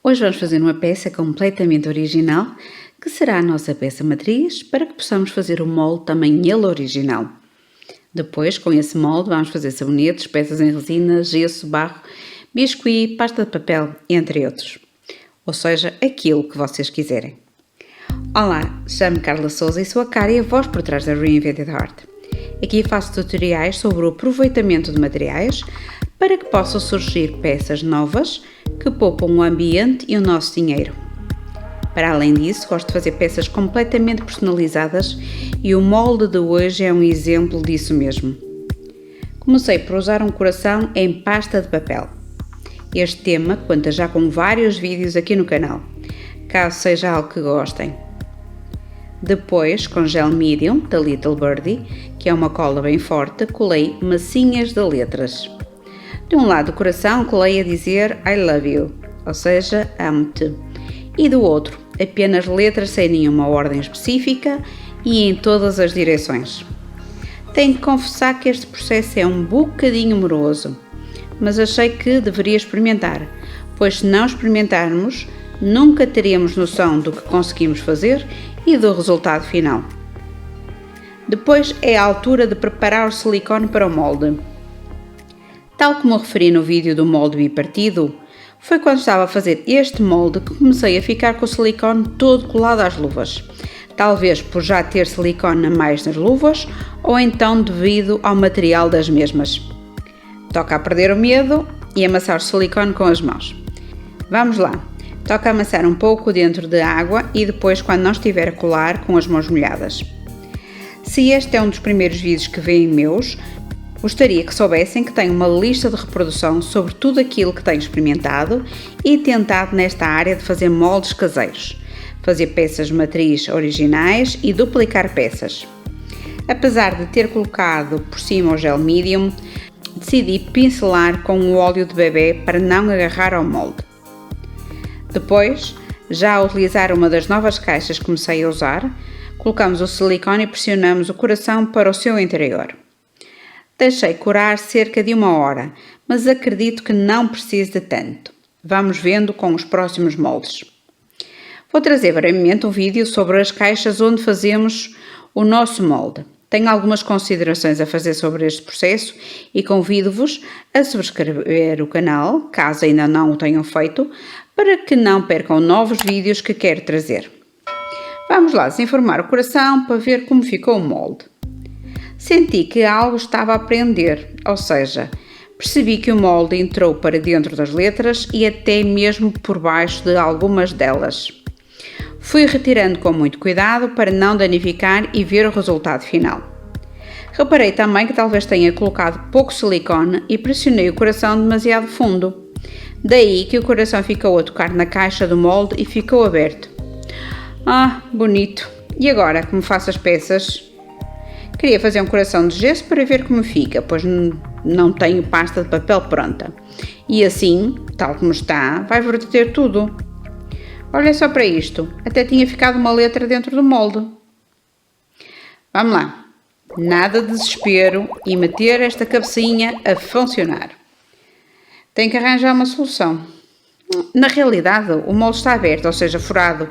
Hoje vamos fazer uma peça completamente original, que será a nossa peça matriz, para que possamos fazer o molde também ele original. Depois, com esse molde, vamos fazer sabonetes, peças em resina, gesso, barro, biscuit, pasta de papel, entre outros. Ou seja, aquilo que vocês quiserem. Olá, chamo-me Carla Souza e sou a cara e a voz por trás da Reinvented Art. Aqui faço tutoriais sobre o aproveitamento de materiais para que possam surgir peças novas que poupam o ambiente e o nosso dinheiro. Para além disso, gosto de fazer peças completamente personalizadas e o molde de hoje é um exemplo disso mesmo. Comecei por usar um coração em pasta de papel. Este tema conta já com vários vídeos aqui no canal, caso seja algo que gostem. Depois, com gel medium da Little Birdie, que é uma cola bem forte, colei massinhas de letras. De um lado do coração colei a dizer I love you, ou seja, amo-te, e do outro apenas letras sem nenhuma ordem específica e em todas as direções. Tenho de confessar que este processo é um bocadinho moroso, mas achei que deveria experimentar, pois se não experimentarmos, nunca teríamos noção do que conseguimos fazer e do resultado final. Depois é a altura de preparar o silicone para o molde. Tal como referi no vídeo do molde bipartido, foi quando estava a fazer este molde que comecei a ficar com o silicone todo colado às luvas. Talvez por já ter silicone a mais nas luvas ou então devido ao material das mesmas. Toca a perder o medo e amassar o silicone com as mãos. Vamos lá! Toca amassar um pouco dentro de água e depois quando não estiver a colar com as mãos molhadas. Se este é um dos primeiros vídeos que veem meus, gostaria que soubessem que tenho uma lista de reprodução sobre tudo aquilo que tenho experimentado e tentado nesta área de fazer moldes caseiros, fazer peças matriz originais e duplicar peças. Apesar de ter colocado por cima o gel medium, decidi pincelar com o óleo de bebê para não agarrar ao molde. Depois, já a utilizar uma das novas caixas que comecei a usar, colocamos o silicone e pressionamos o coração para o seu interior. Deixei curar cerca de 1 hora, mas acredito que não precise de tanto. Vamos vendo com os próximos moldes. Vou trazer brevemente um vídeo sobre as caixas onde fazemos o nosso molde. Tenho algumas considerações a fazer sobre este processo e convido-vos a subscrever o canal, caso ainda não o tenham feito, para que não percam novos vídeos que quero trazer. Vamos lá desenformar o coração para ver como ficou o molde. Senti que algo estava a prender, ou seja, percebi que o molde entrou para dentro das letras e até mesmo por baixo de algumas delas. Fui retirando com muito cuidado para não danificar e ver o resultado final. Reparei também que talvez tenha colocado pouco silicone e pressionei o coração demasiado fundo. Daí que o coração ficou a tocar na caixa do molde e ficou aberto. Ah, bonito! E agora, como faço as peças? Queria fazer um coração de gesso para ver como fica, pois não tenho pasta de papel pronta. E assim, tal como está, vai verter tudo. Olha só para isto, até tinha ficado uma letra dentro do molde. Vamos lá, nada de desespero e meter esta cabecinha a funcionar. Tenho que arranjar uma solução. Na realidade, o molde está aberto, ou seja, furado,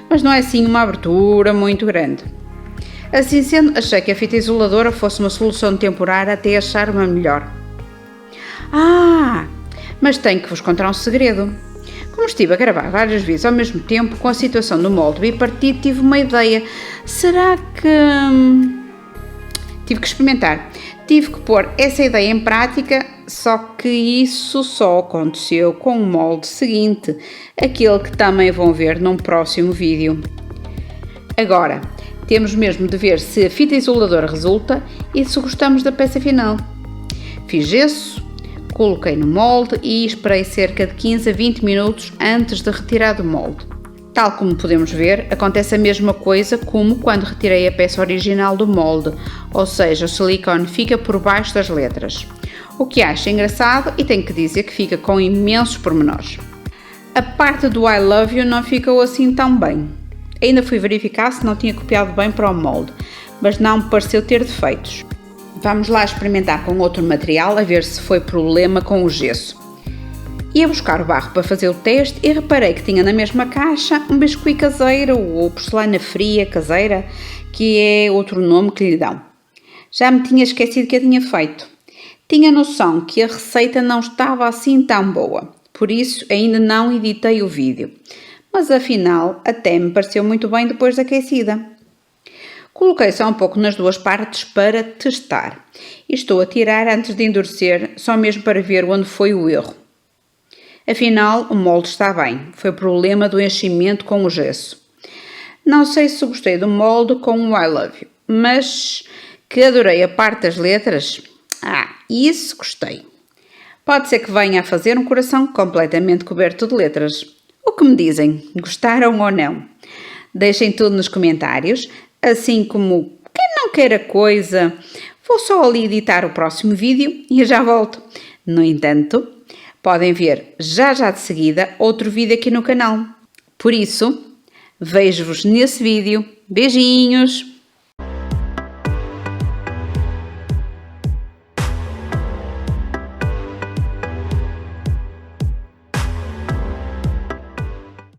mas não é assim uma abertura muito grande. Assim sendo, achei que a fita isoladora fosse uma solução temporária até achar uma melhor. Mas tenho que vos contar um segredo. Como estive a gravar várias vezes ao mesmo tempo, com a situação do molde bipartido, tive uma ideia. Será que... Tive que experimentar. Tive que pôr essa ideia em prática, só que isso só aconteceu com o molde seguinte, aquele que também vão ver num próximo vídeo. Agora, temos mesmo de ver se a fita isoladora resulta e se gostamos da peça final. Fiz gesso, coloquei no molde e esperei cerca de 15 a 20 minutos antes de retirar do molde. Tal como podemos ver, acontece a mesma coisa como quando retirei a peça original do molde, ou seja, o silicone fica por baixo das letras. O que acho engraçado e tenho que dizer que fica com imensos pormenores. A parte do I love you não ficou assim tão bem. Ainda fui verificar se não tinha copiado bem para o molde, mas não me pareceu ter defeitos. Vamos lá experimentar com outro material a ver se foi problema com o gesso. Ia buscar o barro para fazer o teste e reparei que tinha na mesma caixa um biscuit caseiro ou porcelana fria caseira, que é outro nome que lhe dão. Já me tinha esquecido que a tinha feito. Tinha noção que a receita não estava assim tão boa, por isso ainda não editei o vídeo. Mas afinal até me pareceu muito bem depois da aquecida. Coloquei só um pouco nas duas partes para testar e estou a tirar antes de endurecer, só mesmo para ver onde foi o erro. Afinal, o molde está bem, foi o problema do enchimento com o gesso. Não sei se gostei do molde com o I love you, mas que adorei a parte das letras, isso gostei. Pode ser que venha a fazer um coração completamente coberto de letras. O que me dizem? Gostaram ou não? Deixem tudo nos comentários, assim como quem não queira coisa, vou só ali editar o próximo vídeo e já volto. No entanto, podem ver já de seguida outro vídeo aqui no canal. Por isso, vejo-vos nesse vídeo. Beijinhos!